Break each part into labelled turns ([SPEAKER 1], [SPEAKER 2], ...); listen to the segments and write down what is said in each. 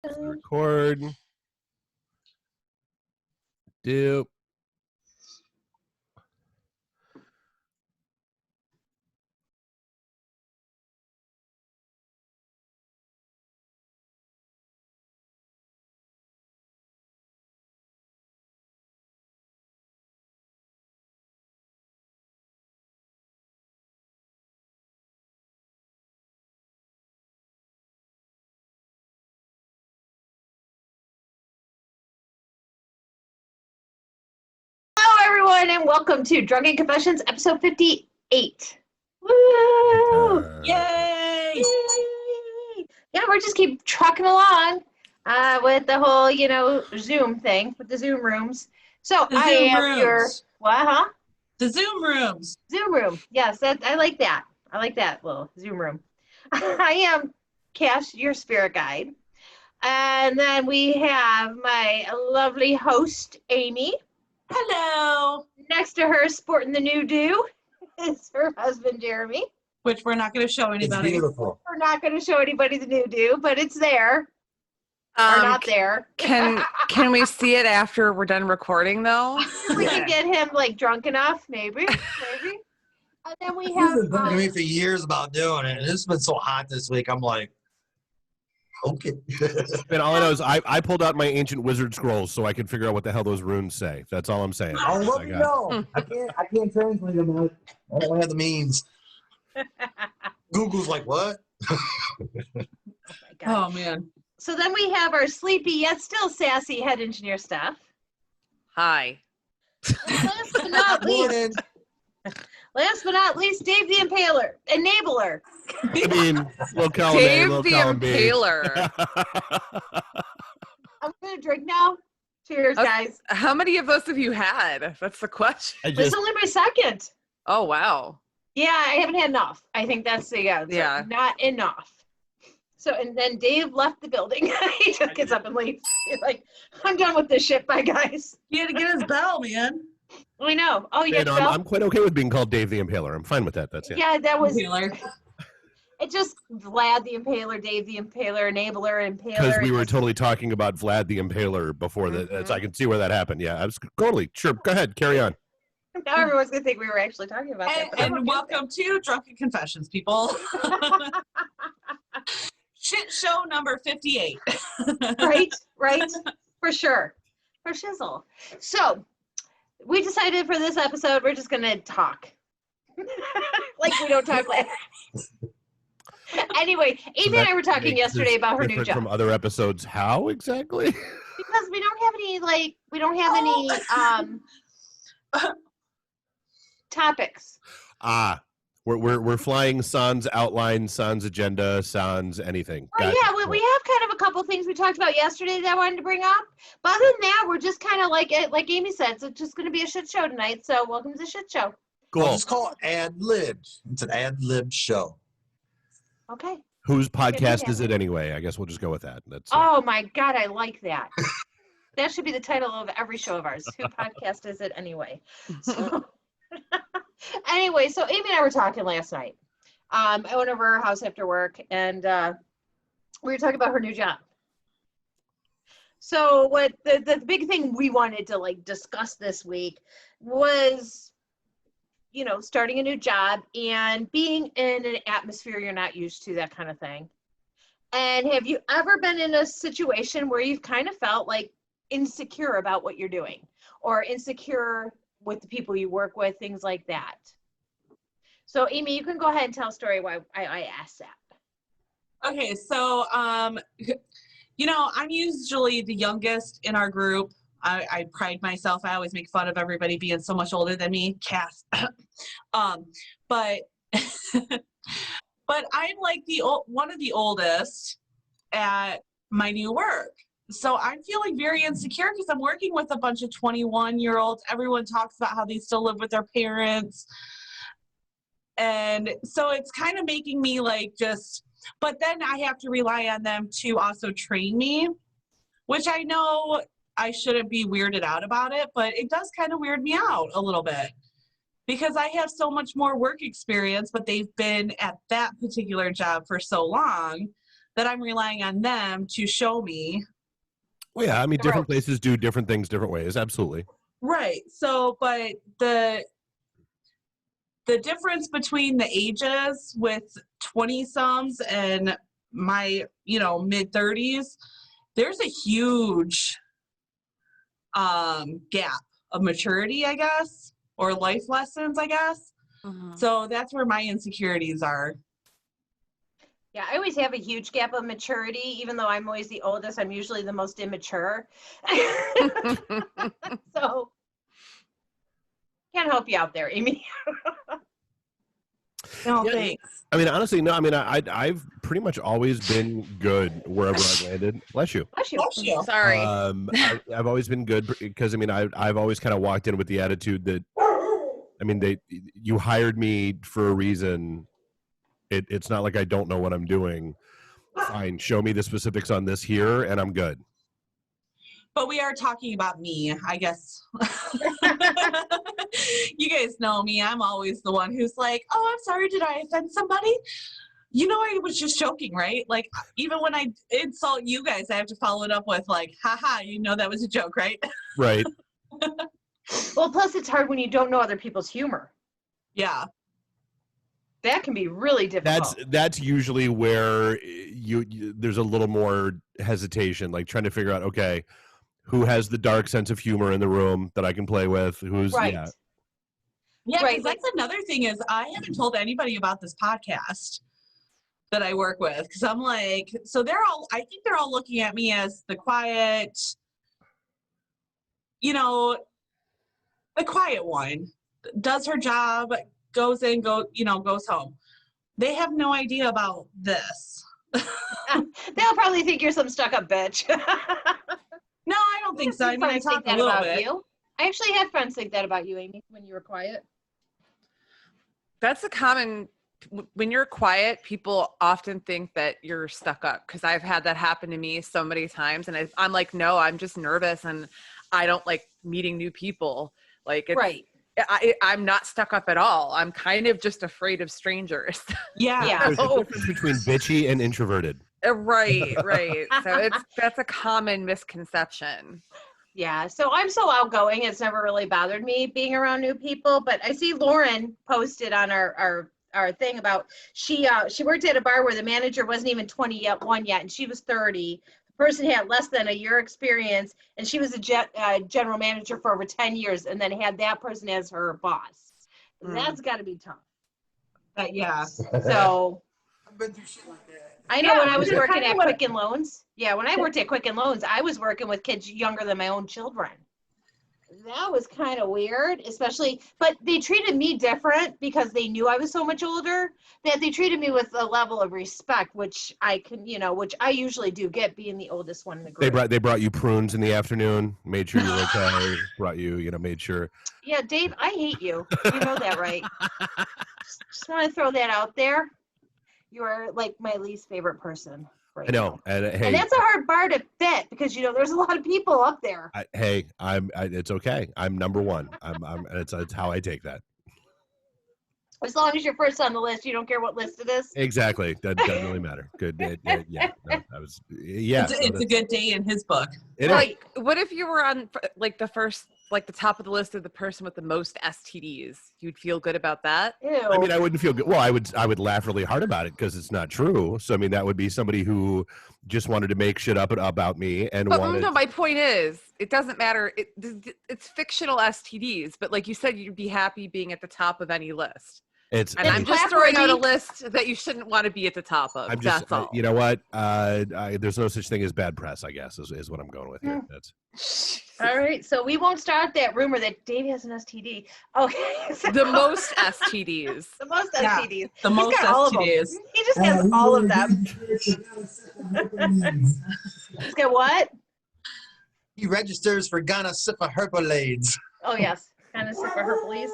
[SPEAKER 1] Record. Do.
[SPEAKER 2] And welcome to Drunken Confessions, episode 58. Woo!
[SPEAKER 3] Yay!
[SPEAKER 2] Yay! Yeah, we're just keep trucking along with the whole, Zoom thing, with the Zoom rooms. So
[SPEAKER 3] The
[SPEAKER 2] I
[SPEAKER 3] Zoom
[SPEAKER 2] am
[SPEAKER 3] rooms.
[SPEAKER 2] your, what,
[SPEAKER 3] The Zoom rooms.
[SPEAKER 2] Zoom room. Yes, I like that. I like that little Zoom room. I am Cash, your spirit guide. And then we have my lovely host, Amy.
[SPEAKER 3] Hello.
[SPEAKER 2] Next to her, sporting the new do, is her husband, Jeremy.
[SPEAKER 3] Which we're not going to show anybody.
[SPEAKER 4] It's beautiful.
[SPEAKER 2] We're not going to show anybody the new do, but it's there. Or not there.
[SPEAKER 5] Can we see it after we're done recording, though?
[SPEAKER 2] If we can get him, like, drunk enough, maybe. And then we
[SPEAKER 4] He's
[SPEAKER 2] have...
[SPEAKER 4] been talking to me for years about doing it, and it's been so hot this week. I'm like, okay.
[SPEAKER 1] And all I know is I pulled out my ancient wizard scrolls so I could figure out what the hell those runes say. That's all I'm saying.
[SPEAKER 4] I'll let me know. I can't translate them. I don't have the means. Google's like, what?
[SPEAKER 2] Oh, my God.
[SPEAKER 3] Oh, man.
[SPEAKER 2] So then we have our sleepy yet still sassy head engineer Steph.
[SPEAKER 5] Hi.
[SPEAKER 2] Last but not least, Dave the Enabler.
[SPEAKER 1] I mean, we'll call him
[SPEAKER 5] Dave
[SPEAKER 1] A,
[SPEAKER 5] the
[SPEAKER 1] we'll call him B.
[SPEAKER 5] Impaler.
[SPEAKER 2] I'm going to drink now. Cheers, guys.
[SPEAKER 5] How many of those have you had? That's the question.
[SPEAKER 2] This is only my second.
[SPEAKER 5] Oh, wow.
[SPEAKER 2] Yeah, I haven't had enough. I think that's
[SPEAKER 5] Yeah.
[SPEAKER 2] not enough. So, and then Dave left the building. He just gets up and leaves. He's like, I'm done with this shit. Bye, guys.
[SPEAKER 3] He had to get his bell, man.
[SPEAKER 2] I know. Oh, yeah.
[SPEAKER 1] I'm quite okay with being called Dave the Impaler. I'm fine with that. That's it.
[SPEAKER 2] Yeah, that was...
[SPEAKER 3] Taylor.
[SPEAKER 2] It just Vlad the Impaler, Dave the Impaler, Enabler, Impaler.
[SPEAKER 1] Because we were totally talking about Vlad the Impaler before that. So I can see where that happened. Yeah, I was totally sure. Go ahead, carry on.
[SPEAKER 2] Now everyone's gonna think we were actually talking about that.
[SPEAKER 3] And welcome to Drunken Confessions, people. Shit show number 58.
[SPEAKER 2] Right, for sure, for shizzle. So we decided for this episode we're just gonna talk, like we don't talk later. Anyway, Amy and I were talking yesterday about her new job.
[SPEAKER 1] From other episodes, how exactly?
[SPEAKER 2] Because we don't have any topics.
[SPEAKER 1] We're flying sans outline, sans agenda, sans anything.
[SPEAKER 2] Well, yeah, we have kind of a couple things we talked about yesterday that I wanted to bring up. But other than that, we're just kind of like Amy said, it's just going to be a shit show tonight. So welcome to the shit show.
[SPEAKER 1] Cool.
[SPEAKER 4] I'll just call it ad lib. It's an ad lib show.
[SPEAKER 2] Okay.
[SPEAKER 1] Whose podcast is it anyway? I guess we'll just go with that. That's
[SPEAKER 2] Oh my God, I like that. That should be the title of every show of ours. Who podcast is it anyway? So, anyway, so Amy and I were talking last night. I went over her house after work, and we were talking about her new job. So what the big thing we wanted to like discuss this week was, starting a new job and being in an atmosphere you're not used to, that kind of thing. And have you ever been in a situation where you've kind of felt like insecure about what you're doing, or insecure with the people you work with, things like that? So Amy, you can go ahead and tell a story why I asked that.
[SPEAKER 3] Okay, so, I'm usually the youngest in our group. I pride myself. I always make fun of everybody being so much older than me, Cass. But but I'm like one of the oldest at my new work. So I'm feeling very insecure because I'm working with a bunch of 21-year-olds. Everyone talks about how they still live with their parents. And so it's kind of making me but then I have to rely on them to also train me, which I know I shouldn't be weirded out about it, but it does kind of weird me out a little bit because I have so much more work experience, but they've been at that particular job for so long that I'm relying on them to show me.
[SPEAKER 1] Well, yeah, I mean, different
[SPEAKER 2] Gross.
[SPEAKER 1] places do different things different ways. Absolutely.
[SPEAKER 3] Right. So, but the difference between the ages with 20-somes and my, mid-30s, there's a huge gap of maturity, I guess, or life lessons, I guess. So that's where my insecurities are.
[SPEAKER 2] Yeah, I always have a huge gap of maturity. Even though I'm always the oldest, I'm usually the most immature. So can't help you out there, Amy.
[SPEAKER 3] No,
[SPEAKER 1] Yeah.
[SPEAKER 3] thanks.
[SPEAKER 1] I mean, honestly, no. I mean, I've pretty much always been good wherever I've landed. Bless you.
[SPEAKER 2] Bless you.
[SPEAKER 3] Bless you.
[SPEAKER 5] Sorry.
[SPEAKER 1] I've always been good because I mean, I've always kind of walked in with the attitude that, I mean, you hired me for a reason. It's not like I don't know what I'm doing. Fine, show me the specifics on this here, and I'm good.
[SPEAKER 3] But we are talking about me, I guess. You guys know me. I'm always the one who's like, oh, I'm sorry. Did I offend somebody? I was just joking, right? Like, even when I insult you guys, I have to follow it up with like, haha, that was a joke, right?
[SPEAKER 1] Right.
[SPEAKER 2] Well, plus it's hard when you don't know other people's humor.
[SPEAKER 3] Yeah.
[SPEAKER 2] That can be really difficult.
[SPEAKER 1] That's usually where there's a little more hesitation, like trying to figure out, okay, who has the dark sense of humor in the room that I can play with? Who's
[SPEAKER 2] right.
[SPEAKER 1] yeah.
[SPEAKER 3] Yeah,
[SPEAKER 2] Right,
[SPEAKER 3] because that's another thing is I haven't told anybody about this podcast that I work with, because I'm like, so I think they're all looking at me as the quiet, the quiet one, does her job, goes in, goes home. They have no idea about this.
[SPEAKER 2] They'll probably think you're some stuck-up bitch.
[SPEAKER 3] No, I don't think so. I mean, I
[SPEAKER 2] Friends think
[SPEAKER 3] talk a
[SPEAKER 2] that
[SPEAKER 3] little
[SPEAKER 2] about
[SPEAKER 3] bit.
[SPEAKER 2] you. I actually had friends think that about you, Amy, when you were quiet.
[SPEAKER 5] That's a common, when you're quiet, people often think that you're stuck up, because I've had that happen to me so many times. And I'm like, no, I'm just nervous and I don't like meeting new people. Like, it's,
[SPEAKER 2] Right.
[SPEAKER 5] I'm not stuck up at all. I'm kind of just afraid of strangers.
[SPEAKER 3] Yeah.
[SPEAKER 2] Yeah.
[SPEAKER 1] There's a difference between bitchy and introverted.
[SPEAKER 5] Right. So that's a common misconception.
[SPEAKER 2] Yeah, so I'm so outgoing, it's never really bothered me being around new people. But I see Lauren posted on our thing about she worked at a bar where the manager wasn't even 21 yet, and she was 30. The person had less than a year experience, and she was a general manager for over 10 years, and then had that person as her boss. That's got to be tough.
[SPEAKER 3] Yeah.
[SPEAKER 2] So
[SPEAKER 4] I've been through shit like that.
[SPEAKER 2] I know when I was
[SPEAKER 3] that's
[SPEAKER 2] working
[SPEAKER 3] kinda
[SPEAKER 2] at
[SPEAKER 3] what-
[SPEAKER 2] Quicken Loans. Yeah, when I worked at Quicken Loans, I was working with kids younger than my own children. That was kind of weird, especially, but they treated me different because they knew I was so much older, that they treated me with a level of respect, which I can, which I usually do get, being the oldest one in the group.
[SPEAKER 1] They brought you prunes in the afternoon, made sure you were okay, brought you, made sure.
[SPEAKER 2] Yeah, Dave, I hate you. You know that, right? Just want to throw that out there. You are like my least favorite person. Right
[SPEAKER 1] I know,
[SPEAKER 2] now.
[SPEAKER 1] and hey,
[SPEAKER 2] And that's a hard bar to fit because there's a lot of people up there.
[SPEAKER 1] it's okay. I'm number one. It's how I take that.
[SPEAKER 2] As long as you're first on the list, you don't care what list it is.
[SPEAKER 1] Exactly. That doesn't really matter. Good. Yeah. No,
[SPEAKER 3] It's a good day in his book.
[SPEAKER 1] It
[SPEAKER 5] Like, what if you were on like the top of the list of the person with the most STDs? You'd feel good about that?
[SPEAKER 2] Ew.
[SPEAKER 1] I mean, I wouldn't feel good. Well, I would laugh really hard about it because it's not true. So, I mean, that would be somebody who just wanted to make shit up about me and
[SPEAKER 5] But
[SPEAKER 1] wanted.
[SPEAKER 5] no, my point is, it doesn't matter. It's fictional STDs, but like you said, you'd be happy being at the top of any list.
[SPEAKER 1] It's.
[SPEAKER 5] And I'm just throwing out a list that you shouldn't want to be at the top of.
[SPEAKER 1] I'm just.
[SPEAKER 5] That's all.
[SPEAKER 1] You know what? There's no such thing as bad press. I guess is what I'm going with here. That's.
[SPEAKER 2] All right, so we won't start that rumor that Dave has an STD. Okay. So
[SPEAKER 5] The most STDs.
[SPEAKER 2] the most
[SPEAKER 3] Yeah.
[SPEAKER 2] STDs.
[SPEAKER 3] The most
[SPEAKER 2] got all of them.
[SPEAKER 3] STDs.
[SPEAKER 2] He just has all of them. He's got what?
[SPEAKER 4] He registers for Ghana Sifa Herpolades.
[SPEAKER 2] Oh yes, kind of super herpes,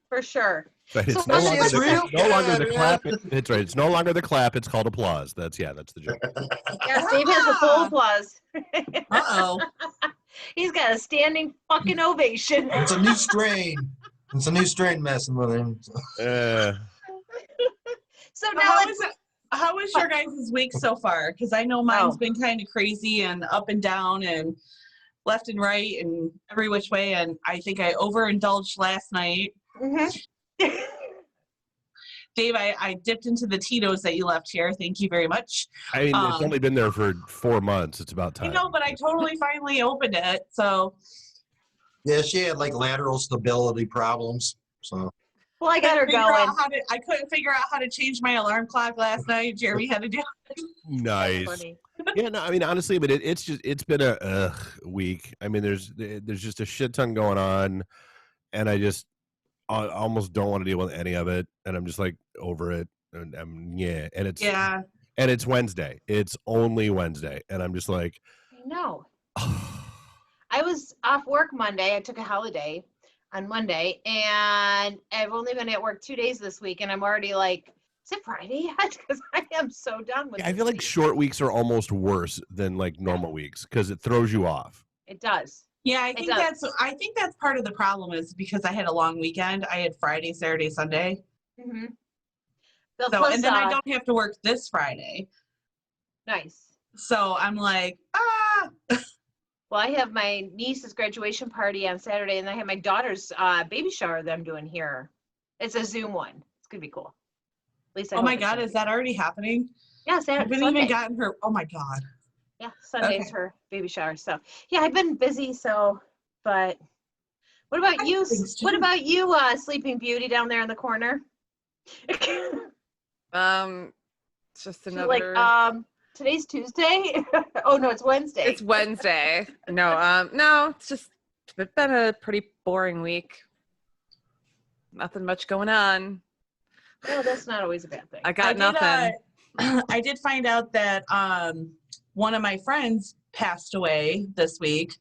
[SPEAKER 2] for sure.
[SPEAKER 1] But it's
[SPEAKER 2] So
[SPEAKER 1] no
[SPEAKER 2] that's
[SPEAKER 1] longer
[SPEAKER 4] just real?
[SPEAKER 1] no longer the
[SPEAKER 4] Yeah,
[SPEAKER 1] clap.
[SPEAKER 4] yeah.
[SPEAKER 1] It's right. It's no longer the clap. It's called applause. That's the joke.
[SPEAKER 2] Yes, Dave has the full applause.
[SPEAKER 3] Uh-oh.
[SPEAKER 2] He's got a standing fucking ovation.
[SPEAKER 4] It's a new strain. It's a new strain messing with him.
[SPEAKER 2] So now
[SPEAKER 3] How
[SPEAKER 2] let's.
[SPEAKER 3] is it? How was your guys' week so far? Because I know mine's been kind of crazy and up and down and left and right and every which way. And I think I overindulged last night.
[SPEAKER 2] Mm-hmm.
[SPEAKER 3] Dave, I dipped into the Tito's that you left here. Thank you very much.
[SPEAKER 1] I mean, it's only been there for 4 months. It's about time.
[SPEAKER 3] I know, but I totally finally opened it. So
[SPEAKER 4] Yeah, she had like lateral stability problems. So
[SPEAKER 2] Well, I got her going.
[SPEAKER 3] I couldn't figure out how to change my alarm clock last night. Jeremy had to do it.
[SPEAKER 1] Nice. Yeah, no, I mean, honestly, but it's been a week. I mean, there's just a shit ton going on, and I almost don't want to deal with any of it, and I'm just like over it, and and it's Wednesday. It's only Wednesday, and I'm just like,
[SPEAKER 2] no. I was off work Monday. I took a holiday on Monday, and I've only been at work 2 days this week, and I'm already like, is it Friday yet? Because I am so done with it.
[SPEAKER 1] I feel like short weeks are almost worse than like normal weeks because it throws you off.
[SPEAKER 2] It does.
[SPEAKER 3] Yeah, I think that's part of the problem is because I had a long weekend. I had Friday, Saturday, Sunday.
[SPEAKER 2] Mm-hmm.
[SPEAKER 3] And then I don't have to work this Friday.
[SPEAKER 2] Nice.
[SPEAKER 3] So I'm like,
[SPEAKER 2] Well, I have my niece's graduation party on Saturday, and I have my daughter's baby shower that I'm doing here. It's a Zoom one. It's gonna be cool. At least.
[SPEAKER 3] Oh my God, is that already happening?
[SPEAKER 2] Yeah,
[SPEAKER 3] I haven't even gotten her. Oh my God.
[SPEAKER 2] Yeah, Sunday's her baby shower. So yeah, I've been busy. So, but what about you? What about you, Sleeping Beauty down there in the corner?
[SPEAKER 5] It's just another.
[SPEAKER 2] Like today's Tuesday. Oh no, it's Wednesday.
[SPEAKER 5] It's Wednesday. No, it's just been a pretty boring week. Nothing much going on.
[SPEAKER 2] No, that's not always a bad thing.
[SPEAKER 5] I got nothing.
[SPEAKER 3] I did find out that one of my friends passed away this week.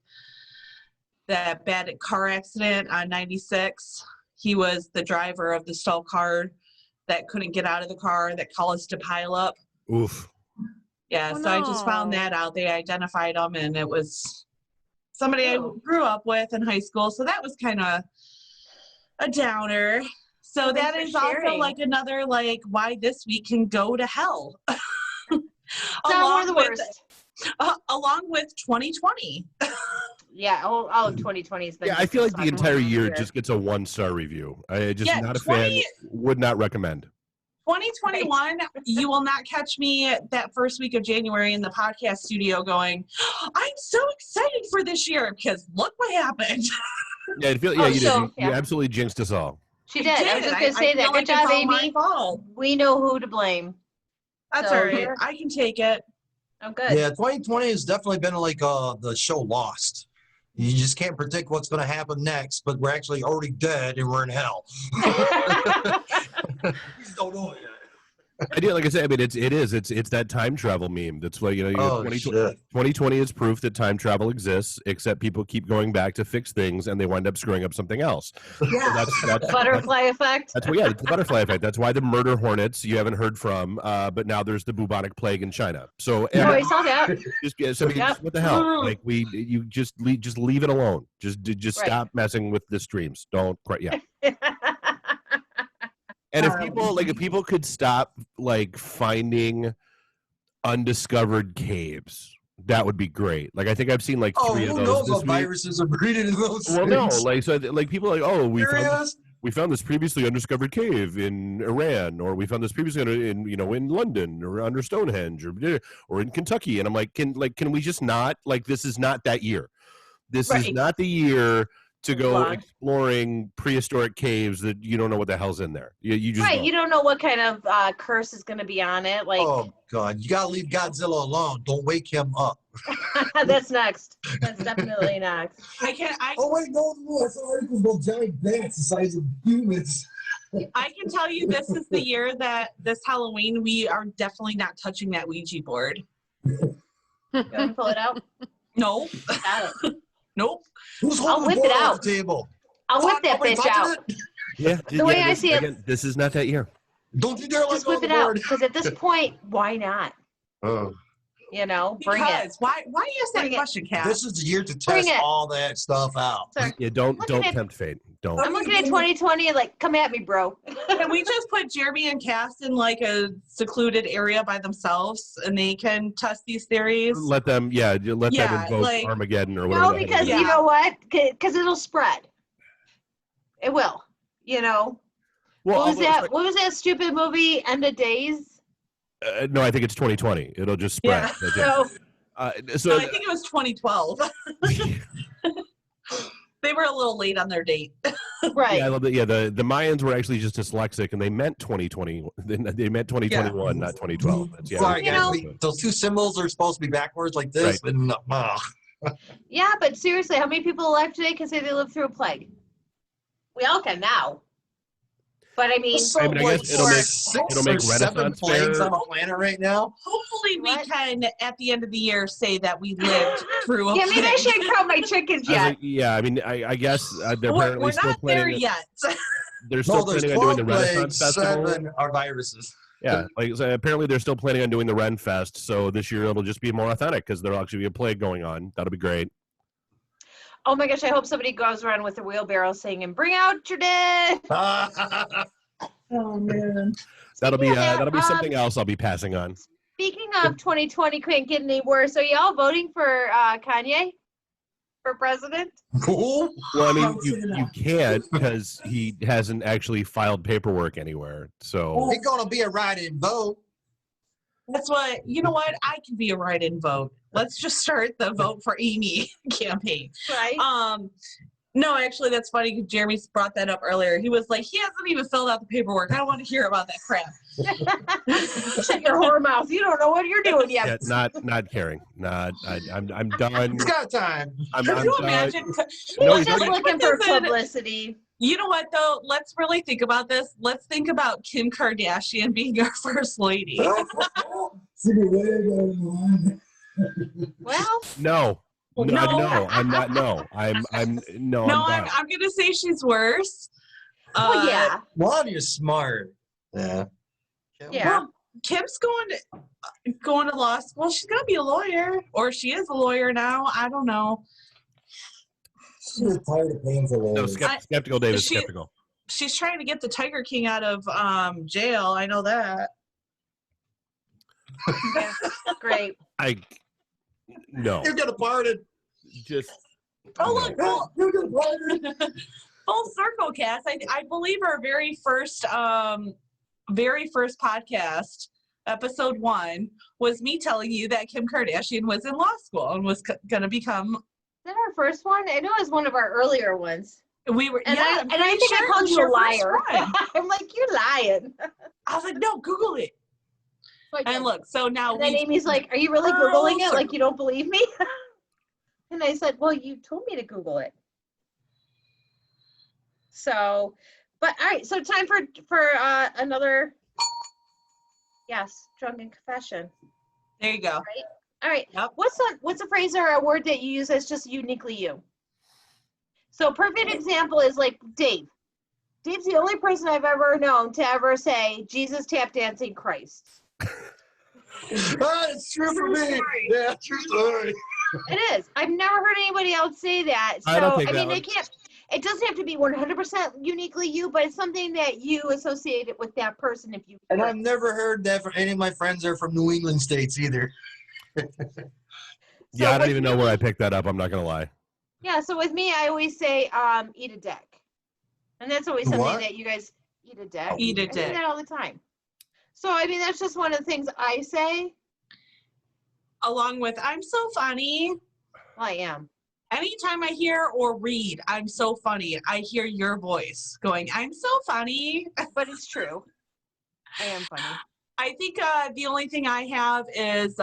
[SPEAKER 3] That bad car accident on 96. He was the driver of the stall car that couldn't get out of the car that caused a pile up.
[SPEAKER 1] Oof.
[SPEAKER 3] Yeah,
[SPEAKER 5] Oh,
[SPEAKER 3] so I just found that out. They identified him, and it was somebody I grew up with in high school. So that was kind of a downer. So that is also like another like why this week can go to hell.
[SPEAKER 2] Along
[SPEAKER 3] with 2020.
[SPEAKER 2] Yeah. Oh, 2020 has been.
[SPEAKER 1] Yeah, I feel like the entire year just gets a 1-star review. I just not a fan. Would not recommend.
[SPEAKER 3] 2021, you will not catch me that first week of January in the podcast studio going, I'm so excited for this year because look what happened.
[SPEAKER 1] Yeah, I feel, you did. You absolutely jinxed us all.
[SPEAKER 2] She did. I was just going to say that. Good job, Amy. We know who to blame.
[SPEAKER 3] That's all right. I can take it.
[SPEAKER 2] Oh, good.
[SPEAKER 4] Yeah, 2020 has definitely been like the show Lost. You just can't predict what's going to happen next, but we're actually already dead and we're in hell. We just don't know it yet.
[SPEAKER 1] I do, like I said, I mean, it's that time travel meme. That's why 2020 is proof that time travel exists, except people keep going back to fix things and they wind up screwing up something else.
[SPEAKER 2] Yeah.
[SPEAKER 1] So that's
[SPEAKER 2] butterfly effect.
[SPEAKER 1] That's it's the butterfly effect. That's why the murder hornets you haven't heard from, but now there's the bubonic plague in China. So
[SPEAKER 2] I saw that.
[SPEAKER 1] What the hell? Like you just leave it alone. Just stop messing with the streams. Don't quite And if people could stop like finding undiscovered caves, that would be great. Like I think I've seen like 3 of those.
[SPEAKER 4] Who knows what viruses are breeding in those things?
[SPEAKER 1] Well, no, people are like, we found this previously undiscovered cave in Iran, or we found this previously in London or under Stonehenge or in Kentucky, and I'm like, can we just not, like, this is not that year. This is not the year to go exploring prehistoric caves that you don't know what the hell's in there. You just
[SPEAKER 2] you don't know what kind of curse is going to be on it. Like,
[SPEAKER 4] oh God, you gotta leave Godzilla alone. Don't wake him up.
[SPEAKER 2] That's next. That's definitely next.
[SPEAKER 4] Oh wait, no, I saw articles about giant bats the size of humans.
[SPEAKER 3] I can tell you this is the year that this Halloween we are definitely not touching that Ouija board.
[SPEAKER 2] You want to pull it out?
[SPEAKER 3] No.
[SPEAKER 2] Got it.
[SPEAKER 3] Nope.
[SPEAKER 2] I'll whip it out.
[SPEAKER 4] The table?
[SPEAKER 2] I'll whip that bitch out.
[SPEAKER 1] Yeah.
[SPEAKER 2] The way I see it,
[SPEAKER 1] this is not that year.
[SPEAKER 4] Don't you dare let
[SPEAKER 2] just
[SPEAKER 4] go
[SPEAKER 2] whip it out. Because at this point, why not?
[SPEAKER 4] Oh.
[SPEAKER 2] Bring it.
[SPEAKER 3] Why you ask that question, Kat?
[SPEAKER 4] This is the year to test all that stuff out.
[SPEAKER 2] Sorry.
[SPEAKER 1] Yeah, don't tempt fate. Don't.
[SPEAKER 2] I'm looking at 2020 like, come at me, bro.
[SPEAKER 3] Can we just put Jeremy and Cass in like a secluded area by themselves and they can test these theories?
[SPEAKER 1] Let them, let them invoke
[SPEAKER 3] like-
[SPEAKER 1] Armageddon or whatever.
[SPEAKER 2] No,
[SPEAKER 1] the hell
[SPEAKER 2] because
[SPEAKER 1] it is.
[SPEAKER 2] you know what? Because it'll spread. It will. You know.
[SPEAKER 1] Well,
[SPEAKER 2] What was that? What was that stupid movie? End of Days.
[SPEAKER 1] No, I think it's 2020. It'll just spread.
[SPEAKER 3] Yeah.
[SPEAKER 1] That's it.
[SPEAKER 2] So
[SPEAKER 3] No, I think it was 2012. They were a little late on their date.
[SPEAKER 2] right.
[SPEAKER 1] The Mayans were actually just dyslexic, and they meant 2020. They meant 2021, not 2012.
[SPEAKER 4] Sorry,
[SPEAKER 2] You
[SPEAKER 4] guys.
[SPEAKER 2] know-
[SPEAKER 4] Those two symbols are supposed to be backwards like this.
[SPEAKER 1] Right.
[SPEAKER 4] And,
[SPEAKER 2] Yeah, but seriously, how many people alive today can say they lived through a plague? We all can now. But I mean,
[SPEAKER 4] so,
[SPEAKER 1] I mean, I
[SPEAKER 4] like,
[SPEAKER 1] guess it'll make-
[SPEAKER 4] 6
[SPEAKER 1] it'll make
[SPEAKER 4] or 7
[SPEAKER 1] Renaissance
[SPEAKER 4] plagues
[SPEAKER 1] fair.
[SPEAKER 4] on the planet right now.
[SPEAKER 3] Hopefully we
[SPEAKER 2] What?
[SPEAKER 3] can, at the end of the year, say that we lived through a
[SPEAKER 2] give me that
[SPEAKER 3] plague.
[SPEAKER 2] shit count my chickens
[SPEAKER 1] I was
[SPEAKER 2] yet.
[SPEAKER 1] like, yeah, I mean, I guess they're
[SPEAKER 3] We're
[SPEAKER 1] apparently still
[SPEAKER 3] not there
[SPEAKER 1] planning.
[SPEAKER 3] yet.
[SPEAKER 1] They're still
[SPEAKER 4] No, there's
[SPEAKER 1] planning on doing
[SPEAKER 4] 12
[SPEAKER 1] the
[SPEAKER 4] plagues,
[SPEAKER 1] Renaissance Festival.
[SPEAKER 4] 7 are viruses.
[SPEAKER 1] Yeah, like so apparently they're still planning on doing the Ren Fest. So this year it'll just be more authentic because there'll actually be a plague going on. That'll be great.
[SPEAKER 2] Oh my gosh, I hope somebody goes around with a wheelbarrow singing, "Bring out your dead."
[SPEAKER 3] Oh man.
[SPEAKER 1] That'll be
[SPEAKER 2] Yeah,
[SPEAKER 1] something else I'll be passing on.
[SPEAKER 2] Speaking of 2020 couldn't get any worse, are y'all voting for Kanye for president?
[SPEAKER 4] Cool.
[SPEAKER 1] Well, I mean, you can't because he hasn't actually filed paperwork anywhere. So
[SPEAKER 4] It's going to be a write-in vote.
[SPEAKER 3] That's what, you know what? I can be a write-in vote. Let's just start the vote for Amy campaign.
[SPEAKER 2] Right.
[SPEAKER 3] No, actually, that's funny because Jeremy brought that up earlier. He was like, he hasn't even filled out the paperwork. I don't want to hear about that crap.
[SPEAKER 2] Shut your whore mouth. You don't know what you're doing yet.
[SPEAKER 1] yeah, not caring. I'm done.
[SPEAKER 4] It's got time.
[SPEAKER 1] I'm
[SPEAKER 3] Could you
[SPEAKER 1] done.
[SPEAKER 3] imagine?
[SPEAKER 1] No,
[SPEAKER 2] He's just
[SPEAKER 1] he's
[SPEAKER 2] looking for
[SPEAKER 3] Listen,
[SPEAKER 2] publicity.
[SPEAKER 3] You know what, though? Let's really think about this. Let's think about Kim Kardashian being our first lady.
[SPEAKER 2] Well,
[SPEAKER 1] No.
[SPEAKER 3] No.
[SPEAKER 1] I'm not. No, I'm no.
[SPEAKER 3] No,
[SPEAKER 1] I'm
[SPEAKER 3] I'm
[SPEAKER 1] not.
[SPEAKER 3] going to say she's worse.
[SPEAKER 2] well, yeah.
[SPEAKER 4] Melania's smart. Yeah.
[SPEAKER 2] Yeah.
[SPEAKER 3] Well, Kim's going to law school. Well, she's going to be a lawyer, or she is a lawyer now. I don't know.
[SPEAKER 4] She's tired of paying for
[SPEAKER 1] No,
[SPEAKER 4] lawyers.
[SPEAKER 1] skeptical. David,
[SPEAKER 3] she-
[SPEAKER 1] skeptical.
[SPEAKER 3] She's trying to get the Tiger King out of jail. I know that.
[SPEAKER 2] Yeah. Great.
[SPEAKER 1] No.
[SPEAKER 4] You're going to pardon.
[SPEAKER 1] Just
[SPEAKER 3] Oh, look,
[SPEAKER 1] no.
[SPEAKER 3] full, full circle, Cass. I believe our very first podcast, episode 1, was me telling you that Kim Kardashian was in law school and was going to become.
[SPEAKER 2] Is that our first one? I know it was one of our earlier ones.
[SPEAKER 3] We were,
[SPEAKER 2] And
[SPEAKER 3] yeah,
[SPEAKER 2] I
[SPEAKER 3] I'm
[SPEAKER 2] think
[SPEAKER 3] pretty
[SPEAKER 2] I
[SPEAKER 3] sure
[SPEAKER 2] called
[SPEAKER 3] it was
[SPEAKER 2] you a
[SPEAKER 3] your first
[SPEAKER 2] liar.
[SPEAKER 3] one.
[SPEAKER 2] I'm like, you're lying.
[SPEAKER 3] I was like, no, Google it. And look, so now
[SPEAKER 2] And then
[SPEAKER 3] we.
[SPEAKER 2] Amy's like, are you really
[SPEAKER 3] Full
[SPEAKER 2] Googling it?
[SPEAKER 3] circle.
[SPEAKER 2] Like, you don't believe me? And I said, well, you told me to Google it. So, but all right. So time for another, yes, drunken confession.
[SPEAKER 3] There you go.
[SPEAKER 2] All right.
[SPEAKER 3] Yep.
[SPEAKER 2] What's a phrase or a word that you use that's just uniquely you? So perfect example is like Dave. Dave's the only person I've ever known to ever say Jesus tap dancing Christ.
[SPEAKER 4] It's true for me.
[SPEAKER 3] story.
[SPEAKER 4] Yeah, true story.
[SPEAKER 2] It is. I've never heard anybody else say that. So
[SPEAKER 1] I don't take
[SPEAKER 2] I
[SPEAKER 1] that
[SPEAKER 2] mean,
[SPEAKER 1] one.
[SPEAKER 2] it can't. It doesn't have to be 100% uniquely you, but it's something that you associate it with that person. If you
[SPEAKER 4] And I've never heard that from any of my friends are from New England states either.
[SPEAKER 1] Yeah, I don't
[SPEAKER 2] with
[SPEAKER 1] even know
[SPEAKER 2] me-
[SPEAKER 1] where I picked that up. I'm not gonna lie.
[SPEAKER 2] Yeah. So with me, I always say, "Eat a dick," and that's always something
[SPEAKER 4] What?
[SPEAKER 2] that you guys eat a dick.
[SPEAKER 3] Eat a
[SPEAKER 2] I say
[SPEAKER 3] dick.
[SPEAKER 2] that all the time. So I mean, that's just one of the things I say.
[SPEAKER 3] Along with, I'm so funny.
[SPEAKER 2] Well, I am.
[SPEAKER 3] Anytime I hear or read, I'm so funny, I hear your voice going, I'm so funny.
[SPEAKER 2] But it's true. I am funny.
[SPEAKER 3] I think the only thing I have is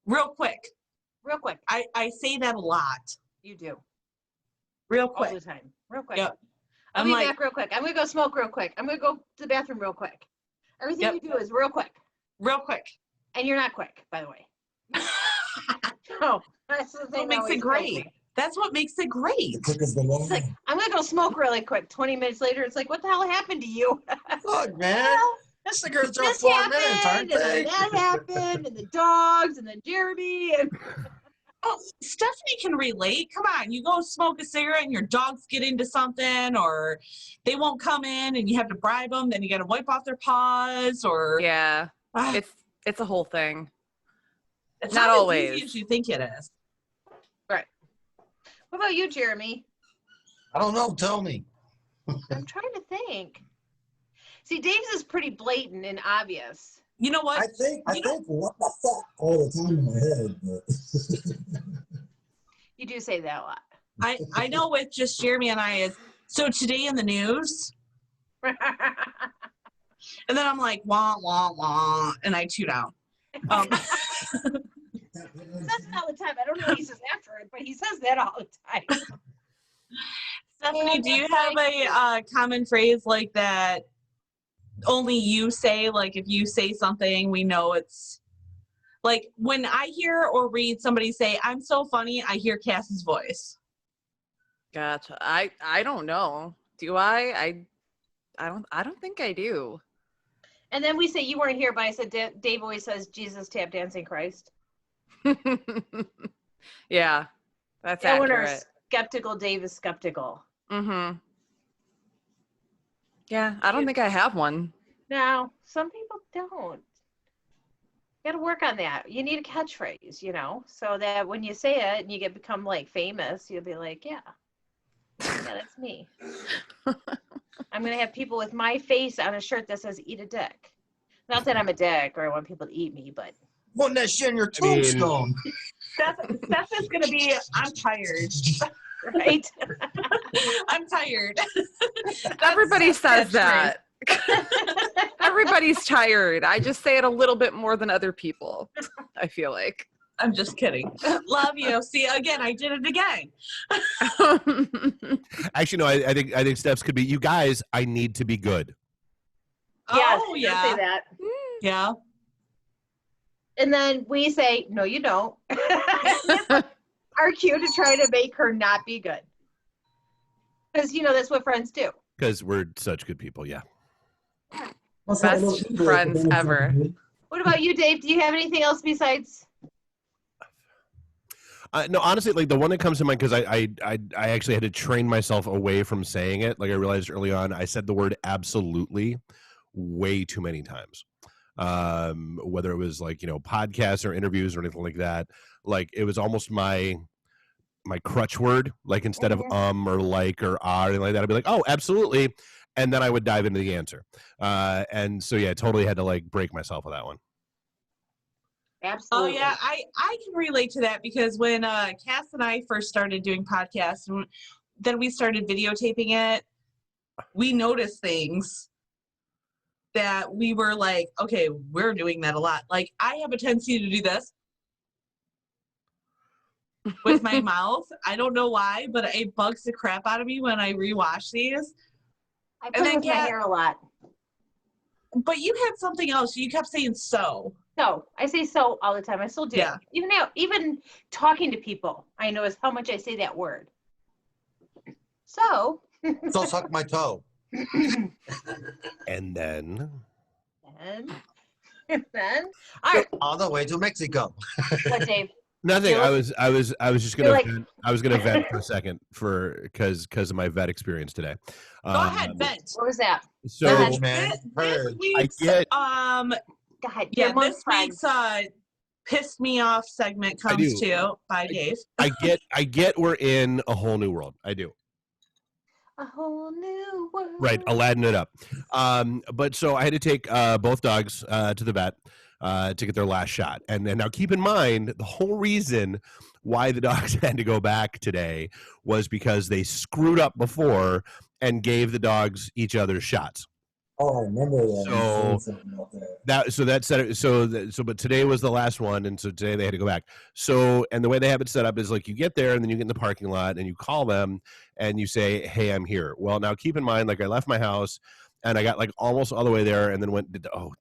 [SPEAKER 3] real quick.
[SPEAKER 2] Real quick.
[SPEAKER 3] I say that a lot.
[SPEAKER 2] You do.
[SPEAKER 3] Real
[SPEAKER 2] All the
[SPEAKER 3] quick.
[SPEAKER 2] time. Real quick.
[SPEAKER 3] Yep.
[SPEAKER 2] I'll
[SPEAKER 3] I'm
[SPEAKER 2] be
[SPEAKER 3] like,
[SPEAKER 2] back real quick. I'm gonna go smoke real quick. I'm gonna go to the bathroom real quick. Everything
[SPEAKER 3] Yep.
[SPEAKER 2] you do is real quick.
[SPEAKER 3] real quick.
[SPEAKER 2] And you're not quick, by the way. No, that's the thing.
[SPEAKER 3] What makes it great? That's what makes it great.
[SPEAKER 2] It's like, I'm gonna go smoke really quick. 20 minutes later, it's like, what the hell happened to you?
[SPEAKER 4] Look, man.
[SPEAKER 2] Well,
[SPEAKER 4] That cigarette's are
[SPEAKER 2] this
[SPEAKER 4] 4 minutes, aren't
[SPEAKER 2] happened, and then
[SPEAKER 4] they?
[SPEAKER 2] that happened, and the dogs, and then Jeremy, and
[SPEAKER 3] Oh, Stephanie can relate. Come on, you go smoke a cigarette and your dogs get into something, or they won't come in and you have to bribe them, then you got to wipe off their paws, or
[SPEAKER 5] Yeah, it's a whole thing.
[SPEAKER 3] it's
[SPEAKER 5] not
[SPEAKER 3] not
[SPEAKER 5] always.
[SPEAKER 3] as easy as you think it is.
[SPEAKER 2] Right. What about you, Jeremy?
[SPEAKER 4] I don't know. Tell me.
[SPEAKER 2] I'm trying to think. See, Dave's is pretty blatant and obvious.
[SPEAKER 3] You know what?
[SPEAKER 4] I think what the fuck all the time in my head. But
[SPEAKER 2] You do say that a lot.
[SPEAKER 3] I know with just Jeremy and I is, so today in the news, and then I'm like, wah, wah, wah, and I tune out.
[SPEAKER 2] He says it all the time. I don't know what he says after it, but he says that all the time.
[SPEAKER 3] Stephanie, do you have a common phrase like that only you say? Like if you say something, we know it's like when I hear or read somebody say, "I'm so funny," I hear Cass's voice.
[SPEAKER 5] Gotcha. I don't know. Do I? I don't think I do.
[SPEAKER 2] And then we say you weren't here, but I said Dave always says Jesus tap dancing Christ.
[SPEAKER 5] Yeah, that's
[SPEAKER 2] And when we're
[SPEAKER 5] accurate.
[SPEAKER 2] skeptical, Dave is skeptical.
[SPEAKER 5] Mm-hmm. Yeah, I don't think I have one.
[SPEAKER 2] No, some people don't. You got to work on that. You need a catchphrase, so that when you say it and you become like famous, you'll be like, yeah, that's me. I'm going to have people with my face on a shirt that says eat a dick. Not that I'm a dick or I want people to eat me, but.
[SPEAKER 4] putting that shit in your tombstone.
[SPEAKER 3] Steph is going to be, I'm tired.
[SPEAKER 2] Right?
[SPEAKER 3] I'm tired.
[SPEAKER 5] Everybody says that. Everybody's tired. I just say it a little bit more than other people, I feel like.
[SPEAKER 3] I'm just kidding. Love you. See, again, I did it again.
[SPEAKER 1] Actually, no. I think steps could be. You guys, I need to be good.
[SPEAKER 2] Yes,
[SPEAKER 3] Oh,
[SPEAKER 2] you
[SPEAKER 3] yeah.
[SPEAKER 2] say that.
[SPEAKER 3] Yeah.
[SPEAKER 2] And then we say, no, you don't. Our cue to try to make her not be good. Because, that's what friends do.
[SPEAKER 1] Because we're such good people. Yeah.
[SPEAKER 5] Best friends ever.
[SPEAKER 2] What about you, Dave? Do you have anything else besides?
[SPEAKER 1] No, honestly, like the one that comes to mind, because I actually had to train myself away from saying it. Like I realized early on, I said the word absolutely way too many times. Whether it was like, podcasts or interviews or anything like that, like it was almost my crutch word. Like instead of or like or or anything like that, I'd be like, oh, absolutely. And then I would dive into the answer. And so, yeah, I totally had to like break myself with that one.
[SPEAKER 2] Absolutely.
[SPEAKER 3] Oh, yeah. I can relate to that because when Cass and I first started doing podcasts, and then we started videotaping it, we noticed things that we were like, okay, we're doing that a lot. Like, I have a tendency to do this with my mouth. I don't know why, but it bugs the crap out of me when I rewatch these.
[SPEAKER 2] I
[SPEAKER 3] and
[SPEAKER 2] play
[SPEAKER 3] then
[SPEAKER 2] with my hair a lot.
[SPEAKER 3] But you had something else. You kept saying so.
[SPEAKER 2] So I say so all the time. I still do.
[SPEAKER 3] Yeah.
[SPEAKER 2] Even now, even talking to people, I notice how much I say that word. So.
[SPEAKER 4] So suck my toe.
[SPEAKER 1] And then.
[SPEAKER 2] And then. All right.
[SPEAKER 4] On the way to Mexico.
[SPEAKER 2] What, Dave?
[SPEAKER 1] Nothing. I was just gonna
[SPEAKER 2] You're
[SPEAKER 1] vent. I was gonna vent for a second because of my vet experience today.
[SPEAKER 3] Go ahead, vent.
[SPEAKER 2] What was that?
[SPEAKER 1] So
[SPEAKER 4] Purge, man.
[SPEAKER 3] This
[SPEAKER 4] Purge.
[SPEAKER 3] week's,
[SPEAKER 1] get-
[SPEAKER 2] God,
[SPEAKER 3] yeah,
[SPEAKER 2] your
[SPEAKER 3] this week's pissed me off segment
[SPEAKER 1] I
[SPEAKER 3] comes
[SPEAKER 1] do.
[SPEAKER 3] to by Dave.
[SPEAKER 1] I get we're in a whole new world. I do.
[SPEAKER 2] A whole new world.
[SPEAKER 1] Right, Aladdin it up. But so I had to take both dogs to the vet to get their last shot. And now keep in mind, the whole reason why the dogs had to go back today was because they screwed up before and gave the dogs each other's shots.
[SPEAKER 4] Oh, I remember that.
[SPEAKER 1] So-
[SPEAKER 4] You said something about that.
[SPEAKER 1] But today was the last one, and so today they had to go back. So, and the way they have it set up is like you get there, and then you get in the parking lot, and you call them, and you say, "Hey, I'm here." Well, now keep in mind, like I left my house, and I got like almost all the way there, and then oh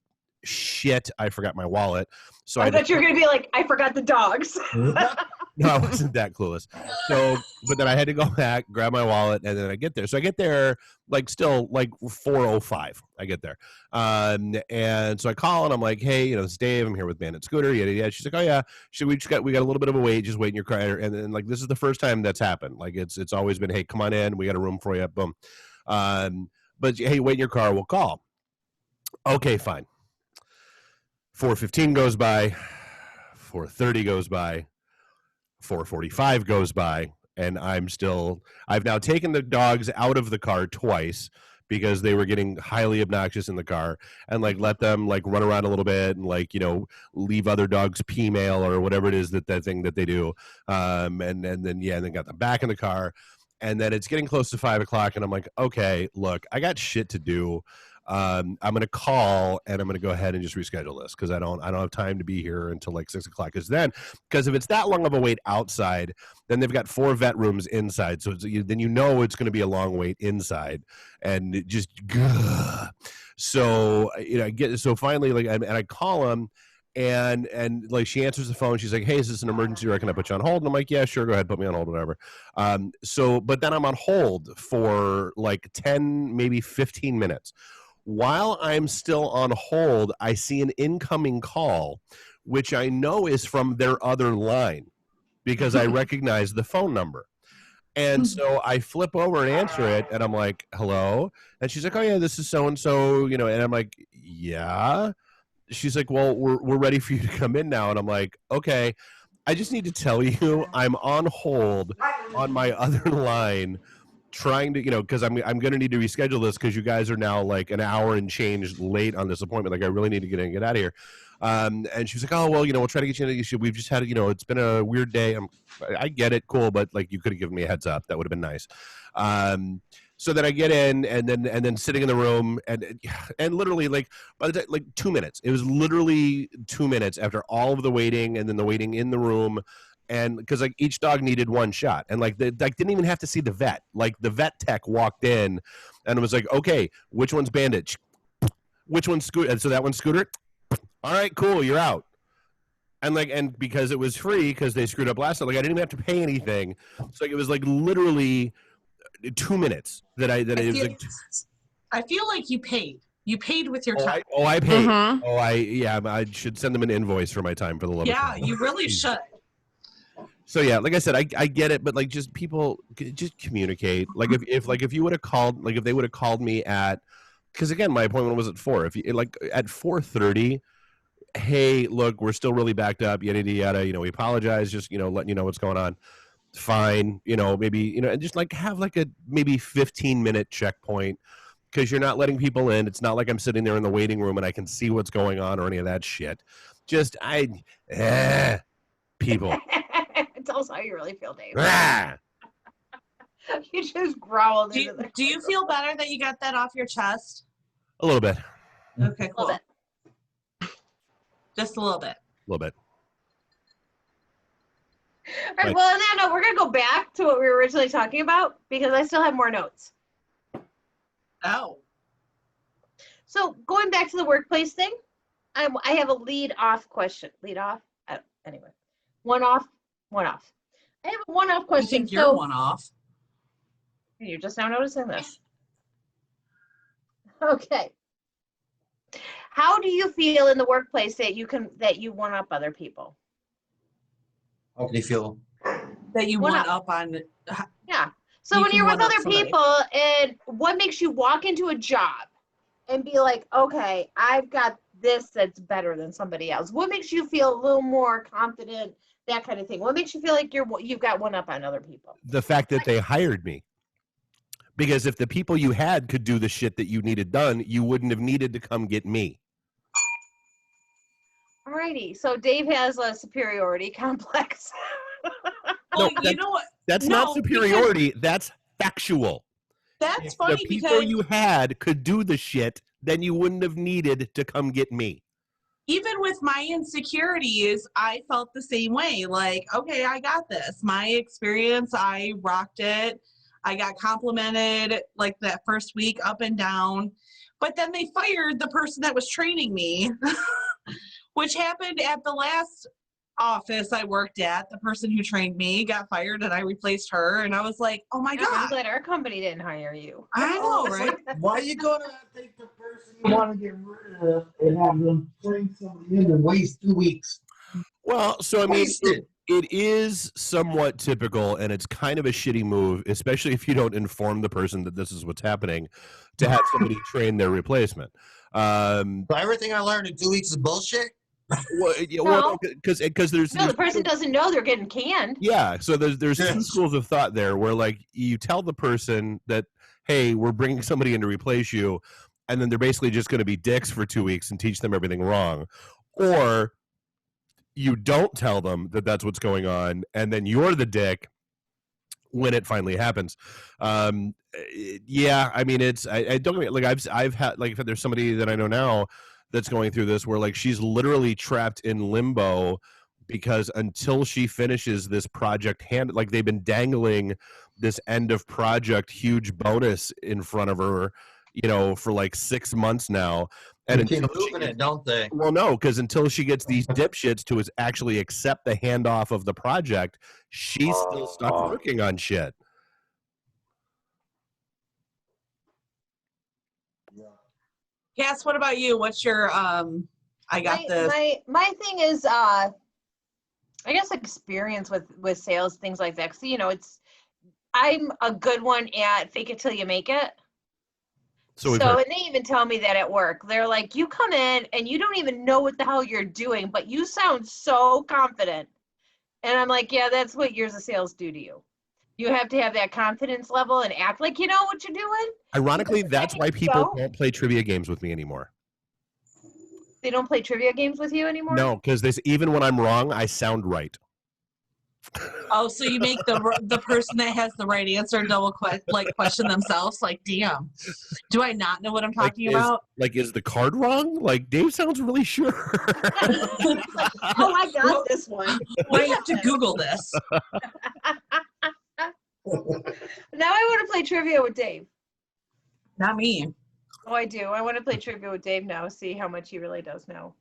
[SPEAKER 1] shit, I forgot my wallet. So
[SPEAKER 2] I
[SPEAKER 1] had to-
[SPEAKER 2] thought you were going to be like, I forgot the dogs.
[SPEAKER 1] No, I wasn't that clueless. So, but then I had to go back, grab my wallet, and then I get there. So I get there like still like 4:05. I get there, and so I call and I'm like, hey, you know, it's Dave. I'm here with Bandit Scooter. Yada yada. She's like, oh yeah. We got a little bit of a wait. Just wait in your car. And then like this is the first time that's happened. Like it's always been, hey, come on in. We got a room for you. Boom. But hey, wait in your car. We'll call. Okay, fine. 4:15 goes by. 4:30 goes by. 4:45 goes by, and I've now taken the dogs out of the car twice because they were getting highly obnoxious in the car, and like let them like run around a little bit and like, you know, leave other dogs pee mail or whatever it is that thing that they do. And then got them back in the car, and then it's getting close to 5 o'clock, and I'm like, okay, look, I got shit to do. I'm gonna call and I'm gonna go ahead and just reschedule this because I don't have time to be here until like 6 o'clock. Because if it's that long of a wait outside, then they've got 4 vet rooms inside, so then you know it's going to be a long wait inside, and it just so you know finally like and I call them. And like she answers the phone. She's like, hey, is this an emergency or can I put you on hold? And I'm like, yeah, sure, go ahead, put me on hold, whatever. But then I'm on hold for like 10, maybe 15 minutes. While I'm still on hold, I see an incoming call, which I know is from their other line because I recognize the phone number. And so I flip over and answer it, and I'm like, hello? And she's like, oh, yeah, this is so-and-so, you know, and I'm like, yeah? She's like, well, we're ready for you to come in now. And I'm like, okay, I just need to tell you I'm on hold on my other line trying to, you know, because I'm going to need to reschedule this because you guys are now like an hour and change late on this appointment. Like I really need to get in and get out of here. And she was like, oh, well, you know, we'll try to get you in. We've just had, you know, it's been a weird day. I get it. Cool. But like you could have given me a heads up. That would have been nice. So then I get in and then sitting in the room and literally like by the time, like 2 minutes. It was literally 2 minutes after all of the waiting and then the waiting in the room. And because like each dog needed one shot and like didn't even have to see the vet. Like the vet tech walked in and was like, okay, which one's Bandit? Which one's Scooter? And so that one's Scooter. All right, cool, you're out. And because it was free because they screwed up last time, like I didn't even have to pay anything. So like, it was like literally 2 minutes that I
[SPEAKER 3] feel like you paid. You paid with your time.
[SPEAKER 1] I paid. Mm-hmm. I should send them an invoice for my time for the love of God.
[SPEAKER 3] You really should.
[SPEAKER 1] So yeah, like I said, I get it, but like just people just communicate. Like if you would have called, like if they would have called me at, because again my appointment was at 4. If you like at 4:30, hey, look, we're still really backed up, yada yada yada. You know, we apologize, just you know, letting you know what's going on. Fine, you know, maybe you know, and just like have like a maybe 15-minute checkpoint because you're not letting people in. It's not like I'm sitting there in the waiting room and I can see what's going on or any of that shit. Just people.
[SPEAKER 2] Tell us how you really feel, Dave.
[SPEAKER 1] Ah!
[SPEAKER 2] You just growled.
[SPEAKER 3] Do you feel better that you got that off your chest?
[SPEAKER 1] A little bit.
[SPEAKER 3] Okay, cool.
[SPEAKER 2] A little bit.
[SPEAKER 3] Just a little bit.
[SPEAKER 1] A little bit.
[SPEAKER 2] All right, well, on that note, we're going to go back to what we were originally talking about because I still have more notes.
[SPEAKER 3] Oh.
[SPEAKER 2] So going back to the workplace thing, I have a lead-off question. Lead-off? Anyway. One-off. I have a one-off question.
[SPEAKER 3] You think you're one-off?
[SPEAKER 2] You're just now noticing this. Okay. How do you feel in the workplace that you one-up other people?
[SPEAKER 4] How can you feel?
[SPEAKER 3] That you one-up on...
[SPEAKER 2] Yeah. So when you're with other people, and what makes you walk into a job and be like, okay, I've got this that's better than somebody else? What makes you feel a little more confident, that kind of thing? What makes you feel like you've got one up on other people?
[SPEAKER 1] The fact that they hired me. Because if the people you had could do the shit that you needed done, you wouldn't have needed to come get me.
[SPEAKER 2] Alrighty. So Dave has a superiority complex.
[SPEAKER 3] Well, you know what?
[SPEAKER 1] That's not superiority. That's factual.
[SPEAKER 3] That's funny
[SPEAKER 1] the people
[SPEAKER 3] because
[SPEAKER 1] you had could do the shit, then you wouldn't have needed to come get me.
[SPEAKER 3] Even with my insecurities, I felt the same way. Like, okay, I got this. My experience, I rocked it. I got complimented like that first week up and down. But then they fired the person that was training me, which happened at the last office I worked at, the person who trained me got fired and I replaced her. And I was like, oh my
[SPEAKER 2] I'm
[SPEAKER 3] God.
[SPEAKER 2] glad our company didn't hire you.
[SPEAKER 3] I know, right?
[SPEAKER 4] Why you gonna take the person you want to get rid of and have them train somebody in and waste 2 weeks?
[SPEAKER 1] Well, so I mean,
[SPEAKER 4] Wasted.
[SPEAKER 1] it is somewhat typical, and it's kind of a shitty move, especially if you don't inform the person that this is what's happening, to have somebody train their replacement.
[SPEAKER 4] So everything I learned in 2 weeks is bullshit.
[SPEAKER 1] Well, because there's
[SPEAKER 2] No, the person doesn't know they're getting canned.
[SPEAKER 1] yeah. So there's two
[SPEAKER 4] Yes.
[SPEAKER 1] schools of thought there, where like you tell the person that, hey, we're bringing somebody in to replace you, and then they're basically just going to be dicks for 2 weeks and teach them everything wrong, or you don't tell them that that's what's going on, and then you're the dick when it finally happens. Yeah, I mean, I don't like I've had like if there's somebody that I know now that's going through this where like she's literally trapped in limbo because until she finishes this project like they've been dangling this end of project huge bonus in front of her, for like 6 months now. And
[SPEAKER 4] They keep
[SPEAKER 1] until
[SPEAKER 4] moving it, don't they?
[SPEAKER 1] well, no, because until she gets these dipshits to actually accept the handoff of the project, she's still stuck working on shit.
[SPEAKER 3] Cass, what about you? What's your I got this?
[SPEAKER 2] My thing is I guess experience with sales, things like that. So, I'm a good one at fake it till you make it.
[SPEAKER 1] So
[SPEAKER 2] and they even tell me that at work. They're like, you come in and you don't even know what the hell you're doing, but you sound so confident. And I'm like, yeah, that's what years of sales do to you. You have to have that confidence level and act like you know what you're doing.
[SPEAKER 1] Ironically, that's why people don't play trivia games with me anymore.
[SPEAKER 2] They don't play trivia games with you anymore?
[SPEAKER 1] No, because even when I'm wrong, I sound right.
[SPEAKER 3] Oh, so you make the person that has the right answer double question themselves? Like, damn, do I not know what I'm talking about?
[SPEAKER 1] Is the card wrong? Like, Dave sounds really sure.
[SPEAKER 2] Oh, I got this one.
[SPEAKER 3] I have to Google this.
[SPEAKER 2] Now I want to play trivia with Dave.
[SPEAKER 3] Not me.
[SPEAKER 2] Oh, I do. I want to play trivia with Dave now, see how much he really does know.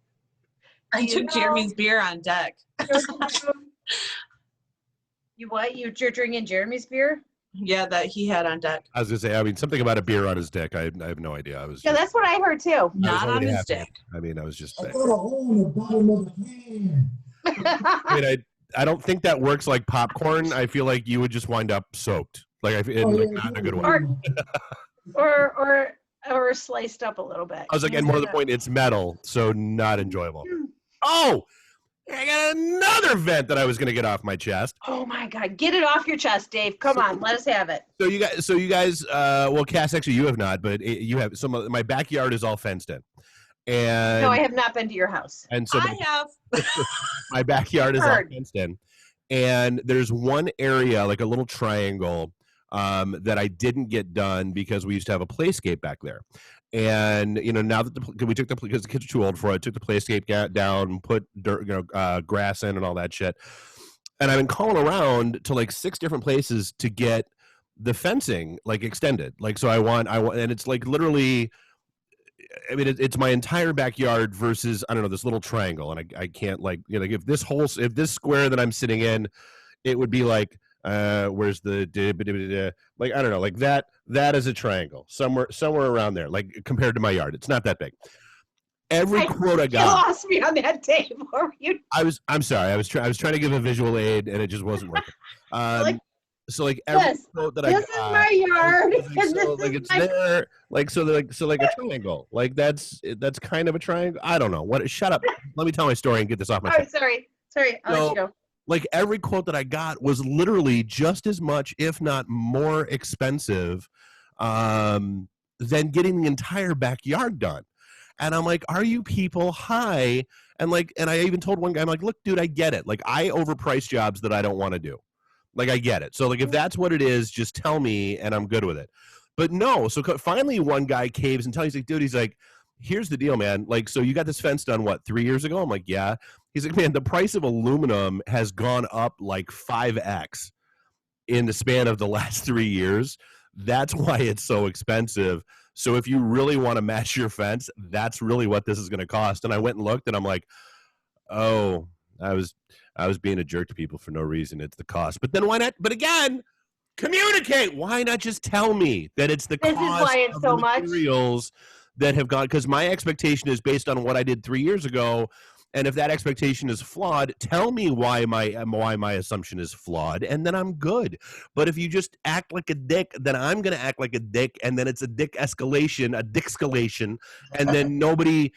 [SPEAKER 3] I took Jeremy's beer on deck.
[SPEAKER 2] You what? You're drinking Jeremy's beer?
[SPEAKER 3] Yeah, that he had on deck.
[SPEAKER 1] I was gonna say, I mean, something about a beer on his dick. I have no idea.
[SPEAKER 2] Yeah, that's what I heard too.
[SPEAKER 3] Not on his
[SPEAKER 1] happy.
[SPEAKER 3] dick.
[SPEAKER 1] I mean, I was just.
[SPEAKER 4] I got a hole in the bottom of the can.
[SPEAKER 1] I mean, I don't think that works like popcorn. I feel like you would just wind up soaked, not in a good way.
[SPEAKER 2] Or sliced up a little bit.
[SPEAKER 1] I was like, and more to the point, it's metal, so not enjoyable. Oh, I got another vent that I was going to get off my chest.
[SPEAKER 2] Oh my God, get it off your chest, Dave. Come on, let us have it.
[SPEAKER 1] So you guys, well, Cass, actually, you have not, but you have. My backyard is all fenced in, and
[SPEAKER 2] No, I have not been to your house.
[SPEAKER 1] and so
[SPEAKER 3] I have.
[SPEAKER 1] my backyard is all fenced in, and there's one area, like a little triangle, that I didn't get done because we used to have a playscape back there. And now that we took because the kids are too old for it, took the playscape down, put dirt, grass in, and all that shit. And I've been calling around to like 6 different places to get the fencing like extended. Like, so I want, and it's like literally, I mean, it's my entire backyard versus I don't know this little triangle, and I can't like if this square that I'm sitting in, it would be like. Where's the like I don't know, like that is a triangle somewhere around there, like compared to my yard, it's not that big. Every quote I got,
[SPEAKER 2] You lost me on that, Dave.
[SPEAKER 1] I'm sorry, I was trying to give a visual aid and it just wasn't working. So like every quote that I got,
[SPEAKER 2] this is my yard.
[SPEAKER 1] It's there, like a triangle, like that's kind of a triangle. I don't know what. Shut up. Let me tell my story and get this off my.
[SPEAKER 2] Oh, sorry. I'll let you go.
[SPEAKER 1] Like every quote that I got was literally just as much, if not more expensive, than getting the entire backyard done. And I'm like, are you people high? And I even told one guy, I'm like, look, dude, I get it. Like I overprice jobs that I don't want to do. Like I get it. So like if that's what it is, just tell me and I'm good with it. But no. So finally one guy caves and tells me, he's like, dude, he's like, here's the deal, man. Like, so you got this fence done, what, 3 years ago? I'm like, yeah. He's like, man, the price of aluminum has gone up like 5x in the span of the last 3 years. That's why it's so expensive. So if you really want to match your fence, that's really what this is going to cost. And I went and looked and I'm like, oh, I was I was being a jerk to people for no reason. It's the cost. But then why not? But again, communicate. Why not just tell me that it's the
[SPEAKER 2] This is
[SPEAKER 1] cost
[SPEAKER 2] why it's
[SPEAKER 1] of
[SPEAKER 2] so
[SPEAKER 1] the
[SPEAKER 2] much.
[SPEAKER 1] materials that have gone? Because my expectation is based on what I did 3 years ago. And if that expectation is flawed, tell me why my assumption is flawed, and then I'm good. But if you just act like a dick, then I'm going to act like a dick, and then it's a dick escalation, a dickscalation, and then nobody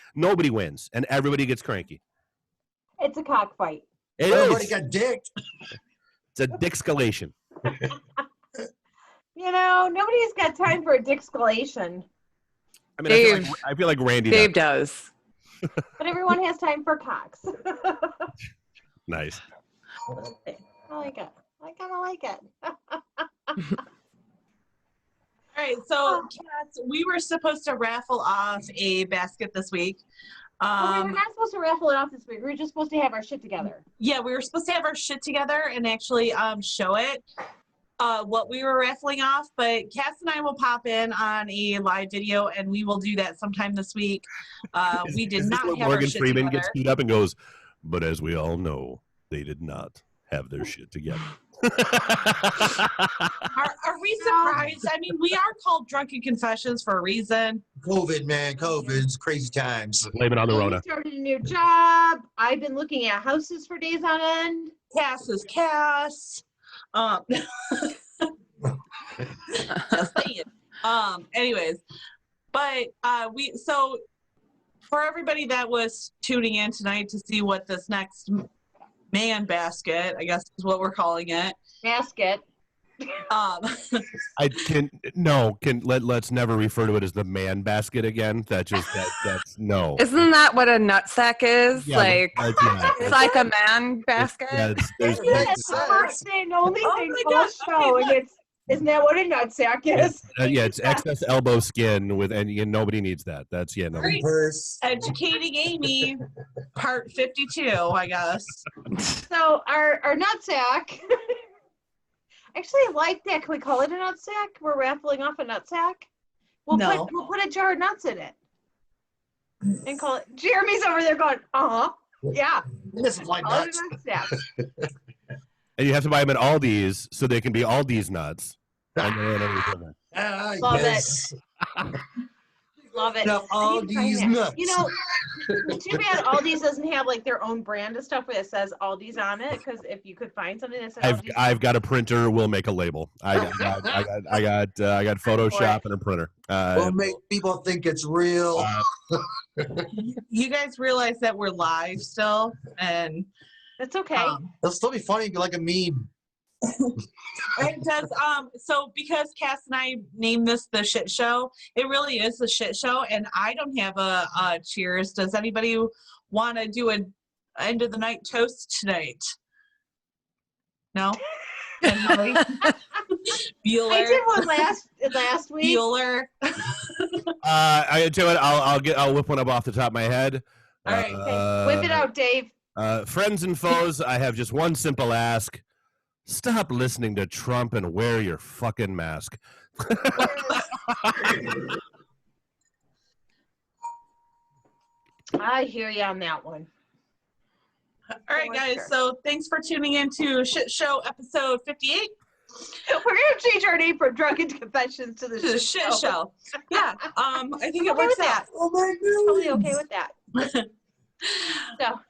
[SPEAKER 1] wins, and everybody gets cranky.
[SPEAKER 2] It's a cockfight.
[SPEAKER 4] Everybody got dicked.
[SPEAKER 1] It's a dickscalation.
[SPEAKER 2] Nobody's got time for a dickscalation.
[SPEAKER 1] I mean, I feel like Randy.
[SPEAKER 5] Dave does.
[SPEAKER 2] But everyone has time for cocks.
[SPEAKER 1] Nice.
[SPEAKER 2] I like it. I kind of like it.
[SPEAKER 3] All right, so Cass, we were supposed to raffle off a basket this week.
[SPEAKER 2] We were not supposed to raffle it off this week. We were just supposed to have our shit together.
[SPEAKER 3] Yeah, we were supposed to have our shit together and actually show it, what we were raffling off. But Cass and I will pop in on a live video, and we will do that sometime this week. We did not have
[SPEAKER 1] Morgan
[SPEAKER 3] our shit
[SPEAKER 1] Freeman
[SPEAKER 3] together.
[SPEAKER 1] gets beat up and goes, but as we all know, they did not have their shit together.
[SPEAKER 3] Are we surprised? I mean, we are called Drunken Confessions for a reason.
[SPEAKER 4] COVID, man. COVID's crazy times.
[SPEAKER 1] Blame it on the
[SPEAKER 2] We
[SPEAKER 1] Rona.
[SPEAKER 2] started a new job. I've been looking at houses for days on end.
[SPEAKER 3] Cass is Cass. Just saying. Anyways, but so for everybody that was tuning in tonight to see what this next man basket, I guess is what we're calling it.
[SPEAKER 2] Basket.
[SPEAKER 1] Let's never refer to it as the man basket again. That's no.
[SPEAKER 5] Isn't that what a nutsack is?
[SPEAKER 1] Yeah,
[SPEAKER 5] like
[SPEAKER 1] that's not.
[SPEAKER 5] it's like a man basket.
[SPEAKER 1] It's
[SPEAKER 2] It's the first and only thing
[SPEAKER 3] my
[SPEAKER 2] for the
[SPEAKER 3] gosh,
[SPEAKER 2] show,
[SPEAKER 3] okay,
[SPEAKER 2] and isn't that what a nutsack is?
[SPEAKER 1] it's excess elbow skin and nobody needs that. That's no.
[SPEAKER 3] Great.
[SPEAKER 4] Purse.
[SPEAKER 3] Educating Amy, part 52, I guess.
[SPEAKER 2] So our nutsack. Actually, I like that. Can we call it a nutsack? We're raffling off a nutsack. We'll put a jar of nuts in it and call it. Jeremy's over there going, yeah.
[SPEAKER 4] This is like
[SPEAKER 2] Call it
[SPEAKER 4] nuts.
[SPEAKER 2] a nutsack.
[SPEAKER 1] And you have to buy them at Aldi's so they can be Aldi's nuts. And then
[SPEAKER 2] Love
[SPEAKER 4] yes.
[SPEAKER 2] Love it.
[SPEAKER 4] Now,
[SPEAKER 2] I need to find
[SPEAKER 4] Aldi's
[SPEAKER 2] that.
[SPEAKER 4] nuts.
[SPEAKER 2] Too bad Aldi's doesn't have like their own brand of stuff where it says Aldi's on it. Because if you could find something that says Aldi's,
[SPEAKER 1] I've got a printer. We'll make a label. I got Photoshop and a printer.
[SPEAKER 4] We'll make people think it's real.
[SPEAKER 3] You guys realize that we're live still, and
[SPEAKER 2] that's okay.
[SPEAKER 4] It'll still be funny like a meme.
[SPEAKER 3] it does. So because Cass and I named this the shit show, it really is the shit show. And I don't have a cheers. Does anybody want to do an end of the night toast tonight? No. Anybody? Bueller.
[SPEAKER 2] I did one last week.
[SPEAKER 3] Bueller.
[SPEAKER 1] I tell you what, I'll whip one up off the top of my head.
[SPEAKER 3] All right,
[SPEAKER 2] Okay. Whip it out, Dave.
[SPEAKER 1] Friends and foes, I have just one simple ask. Stop listening to Trump and wear your fucking mask.
[SPEAKER 2] I hear you on that one.
[SPEAKER 3] All right, guys. So thanks for tuning in to Shit Show episode 58.
[SPEAKER 2] We're going to change our name from Drunken Confessions to the
[SPEAKER 3] To the
[SPEAKER 2] Shit
[SPEAKER 3] Show. Yeah. I think it
[SPEAKER 2] Okay
[SPEAKER 3] works
[SPEAKER 2] with that.
[SPEAKER 3] out.
[SPEAKER 4] Oh my
[SPEAKER 2] Totally okay with that. So,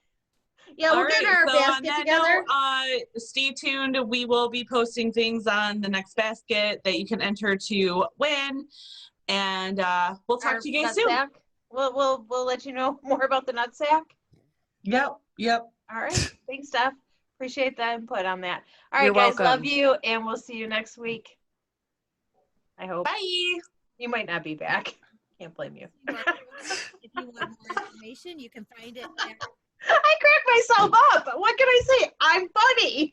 [SPEAKER 2] yeah, we'll
[SPEAKER 3] All
[SPEAKER 2] get
[SPEAKER 3] right,
[SPEAKER 2] our
[SPEAKER 3] so on
[SPEAKER 2] basket
[SPEAKER 3] that
[SPEAKER 2] together.
[SPEAKER 3] note, stay tuned. We will be posting things on the next basket that you can enter to win. And we'll talk
[SPEAKER 2] Our
[SPEAKER 3] to you guys soon.
[SPEAKER 2] nutsack. We'll let you know more about the nutsack.
[SPEAKER 3] Yep.
[SPEAKER 2] All right. Thanks, Steph. Appreciate the input on that. All right,
[SPEAKER 5] You're
[SPEAKER 2] guys.
[SPEAKER 5] welcome.
[SPEAKER 2] Love you, and we'll see you next week. I hope.
[SPEAKER 3] Bye.
[SPEAKER 2] You might not be back. Can't blame you.
[SPEAKER 6] If you want more information, you can find it at
[SPEAKER 2] I cracked myself up. What can I say? I'm funny.